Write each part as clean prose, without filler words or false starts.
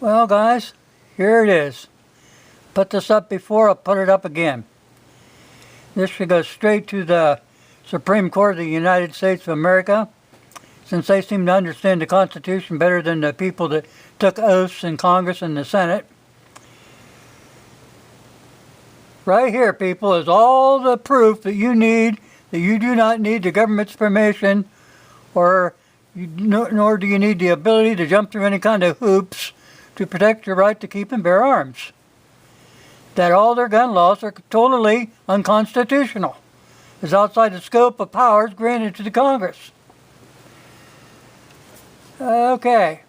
Well, guys, here it is. Put this up before, I'll put it up again. This should go straight to the Supreme Court of the United States of America, since they seem to understand the Constitution better than the people that took oaths in Congress and the Senate. Right here, people, is all the proof that you need, that you do not need the government's permission, or nor do you need the ability to jump through any kind of hoops to protect your right to keep and bear arms. That all their gun laws are totally unconstitutional. It's outside the scope of powers granted to the Congress. Okay.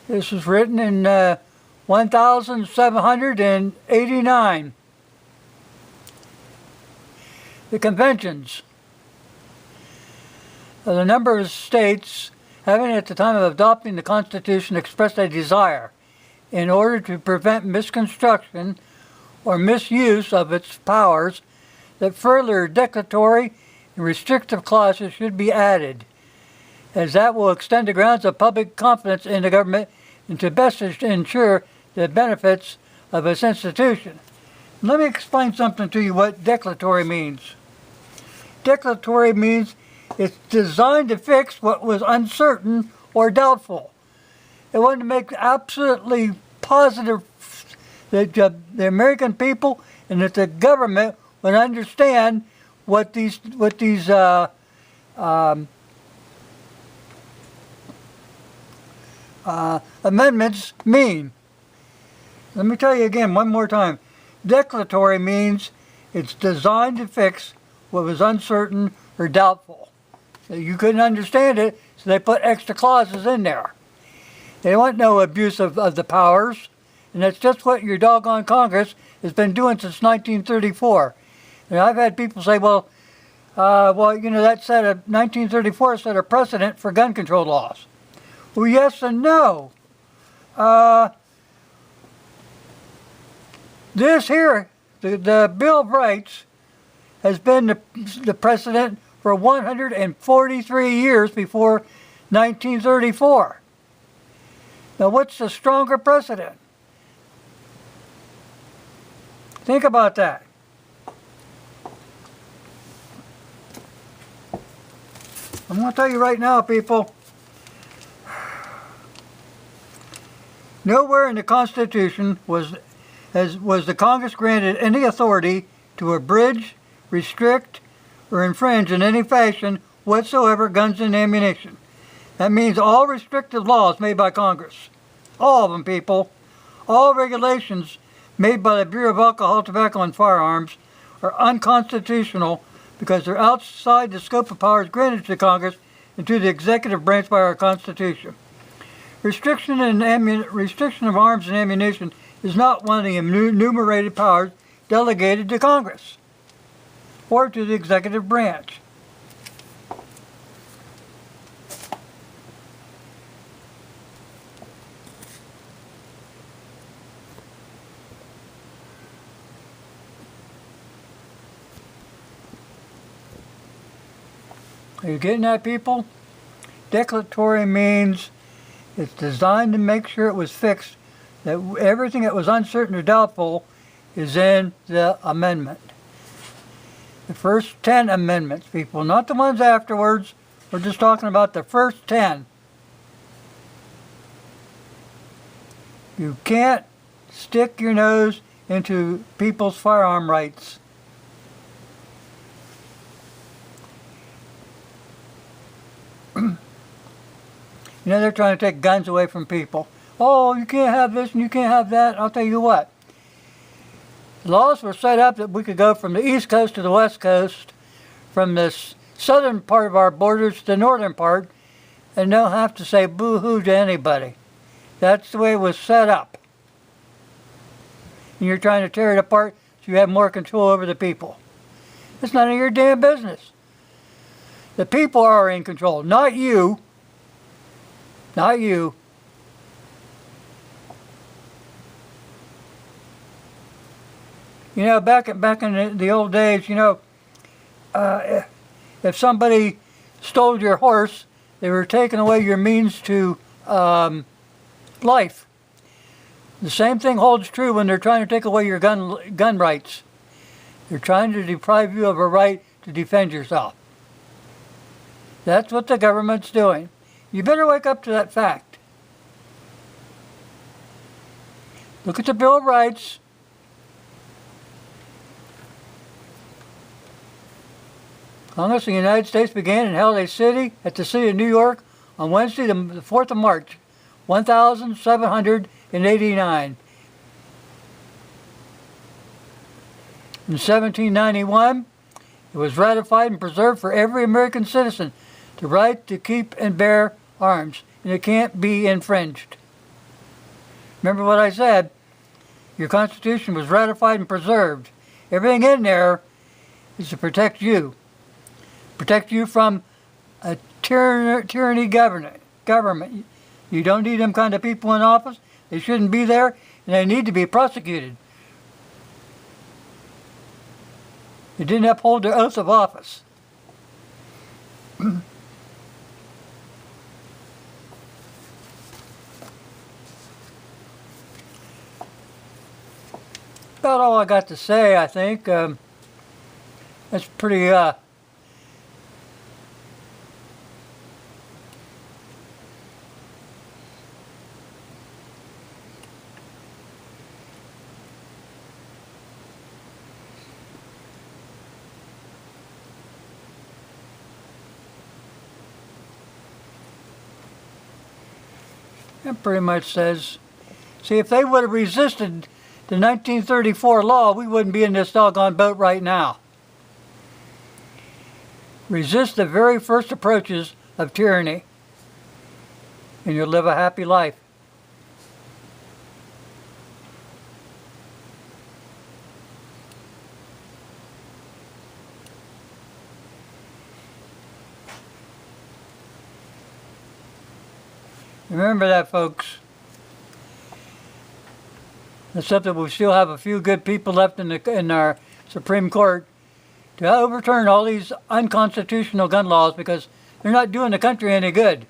This was written in 1789. The conventions. The number of states having at the time of adopting the Constitution expressed a desire in order to prevent misconstruction or misuse of its powers that further declaratory and restrictive clauses should be added, as that will extend the grounds of public confidence in the government and to best ensure the benefits of its institution. Let me explain something to you what declaratory means. Declaratory means it's designed to fix what was uncertain or doubtful. It wanted to make absolutely positive that the American people and that the government would understand what these amendments mean. Let me tell you again one more time. Declaratory means it's designed to fix what was uncertain or doubtful. So you couldn't understand it, so they put extra clauses in there. They want no abuse of the powers, and that's just what your doggone Congress has been doing since 1934. And I've had people say, well, that set a 1934 set a precedent for gun control laws. Well, yes and no. This here, the Bill of Rights, has been the precedent for 143 years before 1934. Now, what's the stronger precedent? Think about that. I'm going to tell you right now, people. Nowhere in the Constitution was the Congress granted any authority to abridge, restrict, or infringe in any fashion whatsoever guns and ammunition. That means all restrictive laws made by Congress. All of them, people. All regulations made by the Bureau of Alcohol, Tobacco, and Firearms are unconstitutional because they're outside the scope of powers granted to Congress and to the executive branch by our Constitution. Restriction of arms and ammunition is not one of the enumerated powers delegated to Congress or to the executive branch. Are you getting that, people? Declaratory means it's designed to make sure it was fixed, that everything that was uncertain or doubtful is in the amendment. The first 10 amendments, people, not the ones afterwards. We're just talking about the first 10. You can't stick your nose into people's firearm rights. You know, they're trying to take guns away from people. Oh, you can't have this and you can't have that. I'll tell you what. The laws were set up that we could go from the East Coast to the West Coast, from the southern part of our borders to the northern part, and don't have to say boo-hoo to anybody. That's the way it was set up. And you're trying to tear it apart so you have more control over the people. It's none of your damn business. The people are in control, not you. Not you. You know, back in the old days, you know, if somebody stole your horse, they were taking away your means to life. The same thing holds true when they're trying to take away your gun rights. They're trying to deprive you of a right to defend yourself. That's what the government's doing. You better wake up to that fact. Look at the Bill of Rights. Congress of the United States began and held a sitting at the city of New York on Wednesday, the 4th of March, 1789. In 1791, it was ratified and preserved for every American citizen the right to keep and bear arms, and it can't be infringed. Remember what I said? Your Constitution was ratified and preserved. Everything in there is to protect you. Protect you from a tyranny government. You don't need them kind of people in office. They shouldn't be there, and they need to be prosecuted. They didn't uphold their oath of office. About all I got to say, I think. That's pretty it pretty much says, see, if they would have resisted the 1934 law, we wouldn't be in this doggone boat right now. Resist the very first approaches of tyranny, and you'll live a happy life. Remember that, folks. Except that we still have a few good people left in our Supreme Court to overturn all these unconstitutional gun laws because they're not doing the country any good.